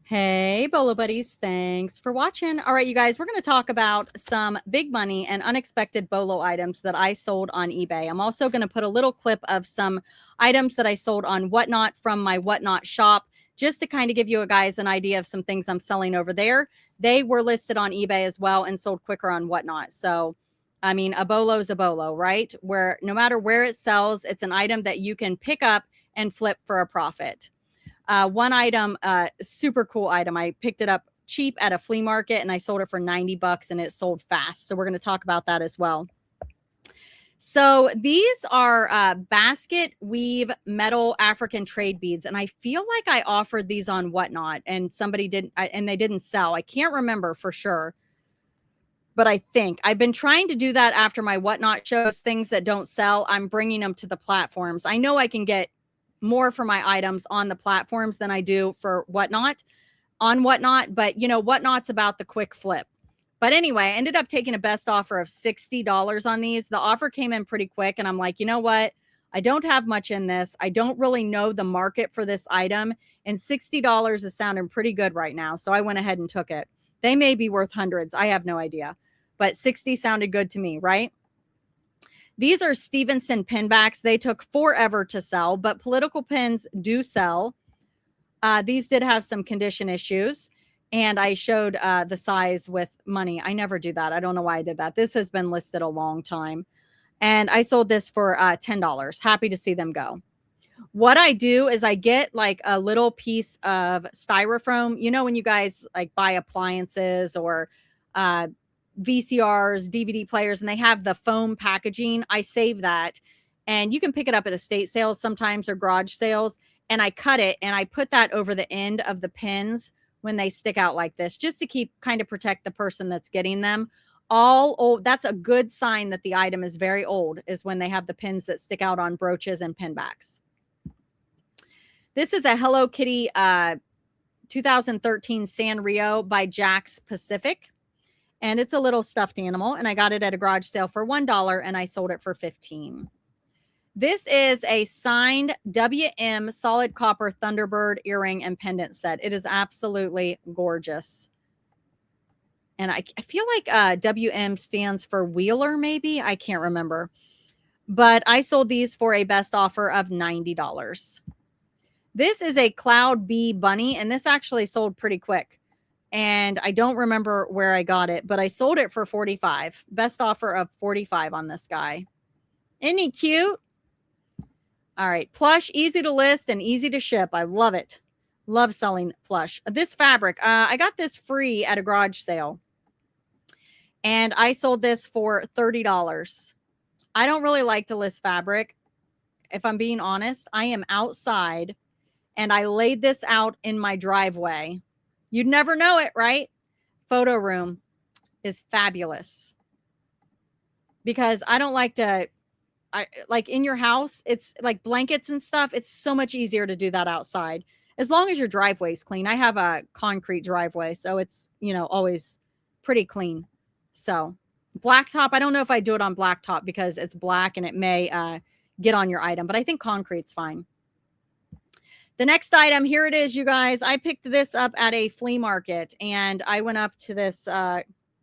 Hey, Bolo buddies. Thanks for watching. All right, you guys, we're going to talk about some big money and unexpected Bolo items that I sold on eBay. I'm also going to put a little clip of some items that I sold on Whatnot from my Whatnot shop, just to kind of give you guys an idea of some things I'm selling over there. They were listed on eBay as well and sold quicker on Whatnot. So, I mean, a Bolo is a Bolo, right? Where no matter where it sells, it's an item that you can pick up and flip for a profit. One item, super cool item. I picked it up cheap at a flea market and I sold it for 90 bucks and it sold fast. So we're going to talk about that as well. So these are basket weave metal African trade beads. And I feel like I offered these on Whatnot and somebody didn't, and they didn't sell. I can't remember for sure. But I think I've been trying to do that after my Whatnot shows. Things that don't sell, I'm bringing them to the platforms. I know I can get more for my items on the platforms than I do for Whatnot on Whatnot. But, you know, Whatnot's about the quick flip. But anyway, I ended up taking a best offer of $60 on these. The offer came in pretty quick. And I'm like, you know what? I don't have much in this. I don't really know the market for this item. And $60 is sounding pretty good right now. So I went ahead and took it. They may be worth hundreds. I have no idea. But 60 sounded good to me, right? These are Stevenson pinbacks. They took forever to sell, but political pins do sell. These did have some condition issues, and I showed the size with money. I never do that. I don't know why I did that. This has been listed a long time, and I sold this for $10. Happy to see them go. What I do is I get like a little piece of styrofoam. You know, when you guys like buy appliances or VCRs, DVD players, and they have the foam packaging. I save that, and you can pick it up at estate sales sometimes or garage sales. And I cut it and I put that over the end of the pins when they stick out like this, just to keep kind of protect the person that's getting them. All old. That's a good sign that the item is very old, is when they have the pins that stick out on brooches and pinbacks. This is a Hello Kitty 2013 Sanrio by Jack's Pacific. And it's a little stuffed animal, and I got it at a garage sale for $1 and I sold it for $15. This is a signed WM solid copper Thunderbird earring and pendant set. It is absolutely gorgeous. And I feel like WM stands for Wheeler, maybe. I can't remember. But I sold these for a best offer of $90. This is a Cloud Bee bunny, and this actually sold pretty quick. And I don't remember where I got it, but I sold it for $45. Best offer of $45 on this guy. Isn't he cute? All right. Plush, easy to list and easy to ship. I love it. Love selling plush. This fabric, I got this free at a garage sale. And I sold this for $30. I don't really like to list fabric. If I'm being honest, I am outside and I laid this out in my driveway. You'd never know it, right? Photo room is fabulous, because I don't like to, like in your house, it's like blankets and stuff. It's so much easier to do that outside, as long as your driveway's clean. I have a concrete driveway, so it's, you know, always pretty clean. So blacktop, I don't know if I do it on blacktop because it's black and it may get on your item, but I think concrete's fine. The next item, here it is, you guys. I picked this up at a flea market, and I went up to this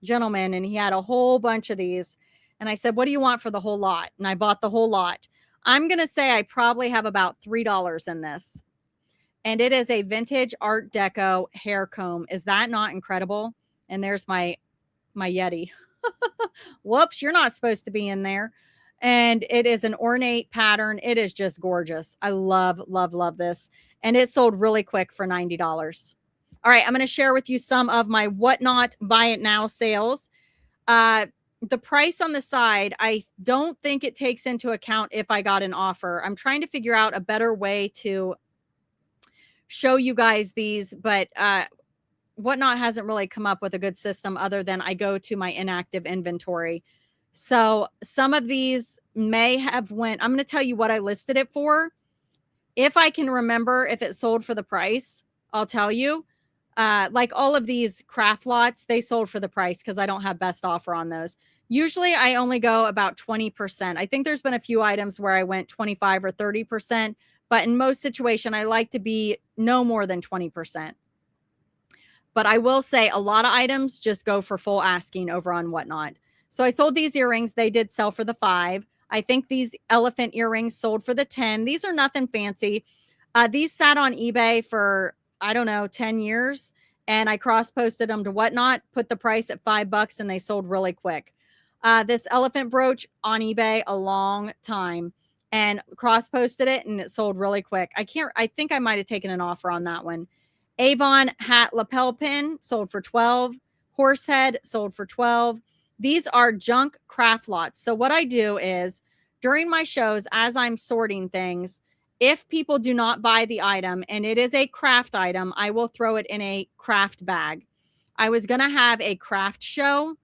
gentleman, and he had a whole bunch of these. And I said, what do you want for the whole lot? And I bought the whole lot. I'm going to say I probably have about $3 in this. And it is a vintage Art Deco hair comb. Is that not incredible? And there's my Yeti. Whoops, you're not supposed to be in there. And it is an ornate pattern. It is just gorgeous. I love, love, love this. And it sold really quick for $90. All right, I'm going to share with you some of my Whatnot Buy It Now sales. The price on the side, I don't think it takes into account if I got an offer. I'm trying to figure out a better way to show you guys these, but Whatnot hasn't really come up with a good system other than I go to my inactive inventory. So some of these may have went, I'm going to tell you what I listed it for. If I can remember if it sold for the price, I'll tell you. Like all of these craft lots, they sold for the price because I don't have best offer on those. Usually I only go about 20%. I think there's been a few items where I went 25 or 30%, but in most situations, I like to be no more than 20%. But I will say a lot of items just go for full asking over on Whatnot. So I sold these earrings. They did sell for the 5. I think these elephant earrings sold for the 10. These are nothing fancy. These sat on eBay for, I don't know, 10 years. And I cross-posted them to Whatnot, put the price at $5, and they sold really quick. This elephant brooch on eBay a long time, and cross-posted it, and it sold really quick. I think I might have taken an offer on that one. Avon hat lapel pin sold for 12. Horsehead sold for 12. These are junk craft lots. So what I do is during my shows, as I'm sorting things, if people do not buy the item and it is a craft item, I will throw it in a craft bag. I was going to have a craft show,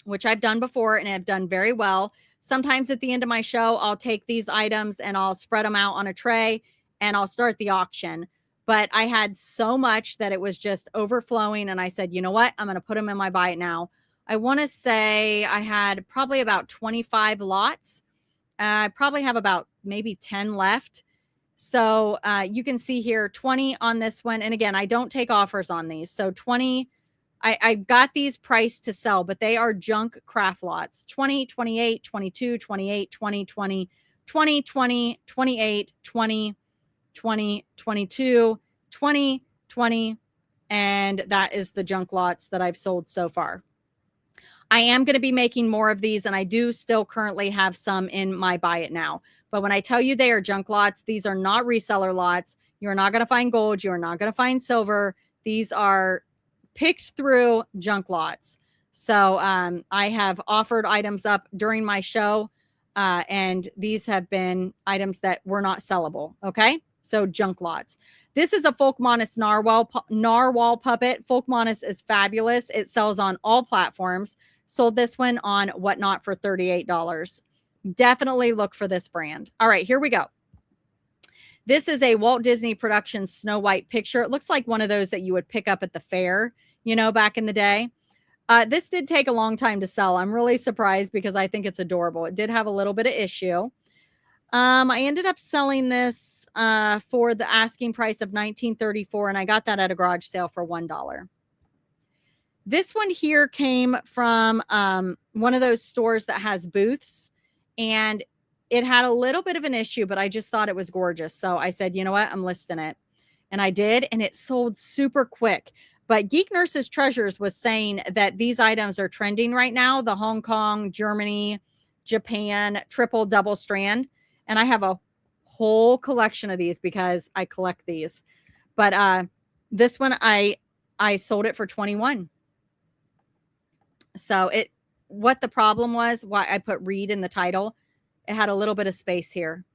which I've done before and have done very well. Sometimes at the end of my show, I'll take these items and I'll spread them out on a tray and I'll start the auction. But I had so much that it was just overflowing. And I said, you know what? I'm going to put them in my buy it now. I want to say I had probably about 25 lots. I probably have about maybe 10 left. So you can see here 20 on this one. And again, I don't take offers on these. So 20, I got these priced to sell, but they are junk craft lots. 20, 28, 22, 28, 20, 20, 20, 20, 28, 20, 20, 22, 20, 20. And that is the junk lots that I've sold so far. I am going to be making more of these, and I do still currently have some in my buy it now. But when I tell you they are junk lots, these are not reseller lots. You're not going to find gold. You're not going to find silver. These are picked through junk lots. So I have offered items up during my show, and these have been items that were not sellable. Okay, so junk lots. This is a Folkmanis narwhal puppet. Folkmanis is fabulous. It sells on all platforms. Sold this one on Whatnot for $38. Definitely look for this brand. All right, here we go. This is a Walt Disney Productions Snow White picture. It looks like one of those that you would pick up at the fair, you know, back in the day. This did take a long time to sell. I'm really surprised because I think it's adorable. It did have a little bit of issue. I ended up selling this for the asking price of $19.34, and I got that at a garage sale for $1. This one here came from one of those stores that has booths, and it had a little bit of an issue, but I just thought it was gorgeous. So I said, you know what? I'm listing it. And I did, and it sold super quick. But Geek Nurse's Treasures was saying that these items are trending right now. The Hong Kong, Germany, Japan, triple, double strand. And I have a whole collection of these because I collect these. But this one, I sold it for $21. So what the problem was, why I put read in the title, it had a little bit of space here.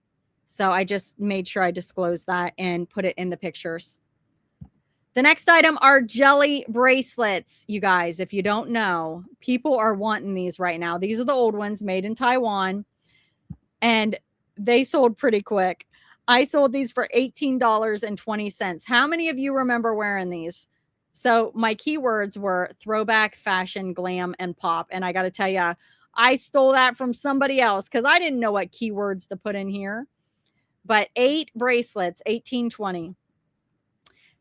So I just made sure I disclosed that and put it in the pictures. The next item are jelly bracelets. You guys, if you don't know, people are wanting these right now. These are the old ones made in Taiwan, and they sold pretty quick. I sold these for $18.20. How many of you remember wearing these? So my keywords were throwback, fashion, glam, and pop. And I got to tell you, I stole that from somebody else because I didn't know what keywords to put in here. But 8 bracelets, $18.20.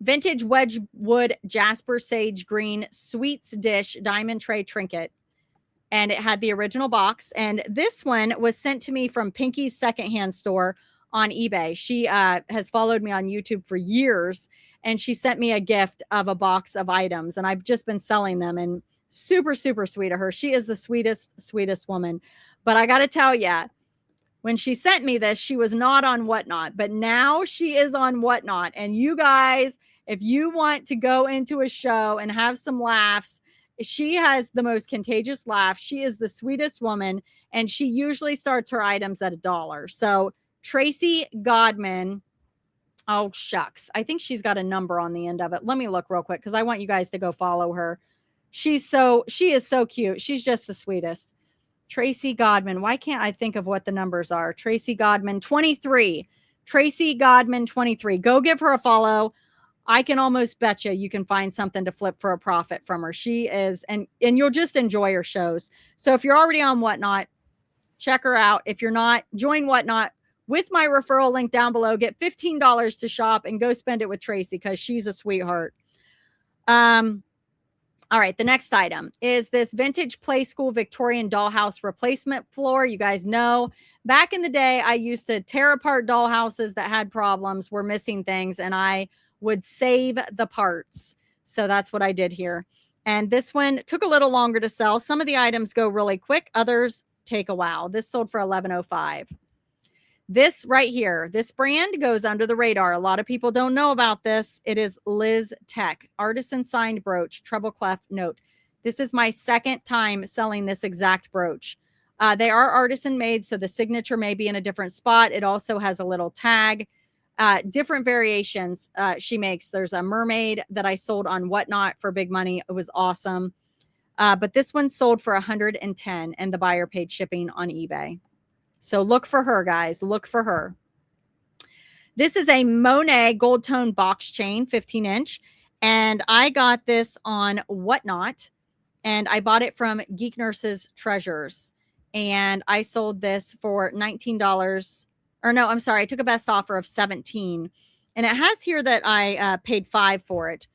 Vintage Wedgwood Jasper Sage Green Sweets Dish Diamond Tray Trinket. And it had the original box. And this one was sent to me from Pinky's secondhand store on eBay. She has followed me on YouTube for years. And she sent me a gift of a box of items. And I've just been selling them. And super, super sweet of her. She is the sweetest woman. But I got to tell you, when she sent me this, she was not on Whatnot. But now she is on Whatnot. And you guys, if you want to go into a show and have some laughs, she has the most contagious laugh. She is the sweetest woman. And she usually starts her items at $1. So Tracy Godman. Oh, shucks. I think she's got a number on the end of it. Let me look real quick because I want you guys to go follow her. She is so cute. She's just the sweetest. Tracy Godman. Why can't I think of what the numbers are? Tracy Godman 23. Tracy Godman 23. Go give her a follow. I can almost bet you can find something to flip for a profit from her. She is, and you'll just enjoy her shows. So if you're already on Whatnot, check her out. If you're not, join Whatnot with my referral link down below. Get $15 to shop and go spend it with Tracy because she's a sweetheart. All right, the next item is this vintage play school Victorian dollhouse replacement floor. You guys know back in the day, I used to tear apart dollhouses that had problems, were missing things, and I would save the parts. So that's what I did here. And this one took a little longer to sell. Some of the items go really quick, others take a while. This sold for $11.05. This right here, this brand goes under the radar. A lot of people don't know about this. It is Liz Tech, artisan signed brooch, treble clef note. This is my second time selling this exact brooch. They are artisan made, so the signature may be in a different spot. It also has a little tag. Different variations she makes. There's a mermaid that I sold on Whatnot for big money. It was awesome. But this one sold for $110 and the buyer paid shipping on eBay. So look for her, guys. Look for her. This is a Monet gold tone box chain, 15-inch. And I got this on Whatnot. And I bought it from Geek Nurse's Treasures. And I sold this for $19. Or no, I'm sorry. I took a best offer of $17. And it has here that I paid $5 for it.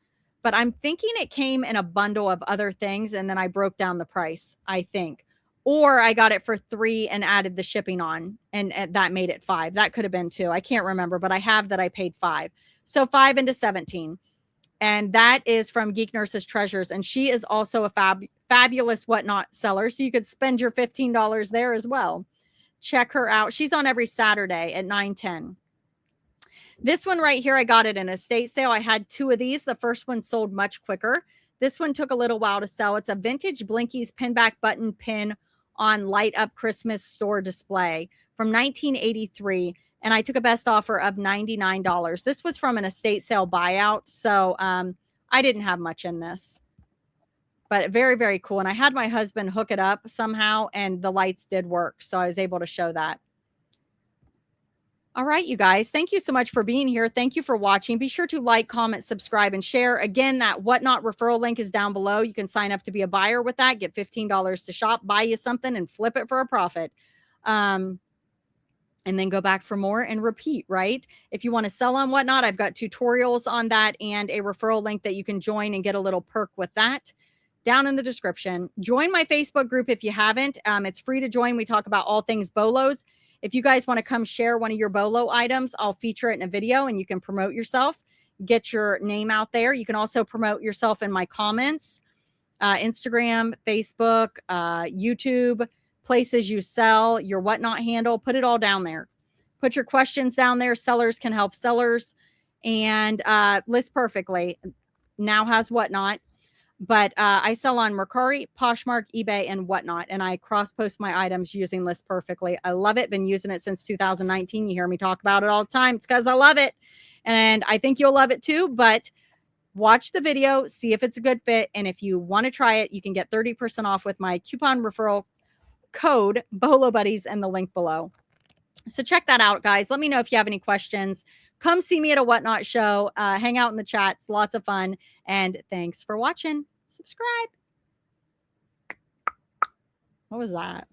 But I'm thinking it came in a bundle of other things. And then I broke down the price, I think. Or I got it for $3 and added the shipping on, and that made it $5. That could have been $2. I can't remember, but I have that I paid $5. So $5 into $17. And that is from Geek Nurse's Treasures. And she is also a fabulous Whatnot seller. So you could spend your $15 there as well. Check her out. She's on every Saturday at 9:10. This one right here, I got it in a estate sale. I had 2 of these. The first one sold much quicker. This one took a little while to sell. It's a vintage Blinkies pinback button pin on light up Christmas store display from 1983. And I took a best offer of $99. This was from an estate sale buyout. So I didn't have much in this, but very, very cool. And I had my husband hook it up somehow and the lights did work. So I was able to show that. All right, you guys, thank you so much for being here. Thank you for watching. Be sure to like, comment, subscribe, and share. Again, that Whatnot referral link is down below. You can sign up to be a buyer with that, get $15 to shop, buy you something, and flip it for a profit. And then go back for more and repeat, right? If you want to sell on Whatnot, I've got tutorials on that and a referral link that you can join and get a little perk with that down in the description. Join my Facebook group if you haven't. It's free to join. We talk about all things Bolos. If you guys want to come share one of your Bolo items, I'll feature it in a video and you can promote yourself, get your name out there. You can also promote yourself in my comments, Instagram, Facebook, YouTube, places you sell, your Whatnot handle, put it all down there. Put your questions down there. Sellers can help sellers, and List Perfectly now has Whatnot. But I sell on Mercari, Poshmark, eBay, and Whatnot. And I cross-post my items using List Perfectly. I love it. Been using it since 2019. You hear me talk about it all the time. It's because I love it. And I think you'll love it too. But watch the video, see if it's a good fit. And if you want to try it, you can get 30% off with my coupon referral code, bolobuddies, and the link below. So check that out, guys. Let me know if you have any questions. Come see me at a Whatnot show. Hang out in the chats. Lots of fun. And thanks for watching. Subscribe. What was that?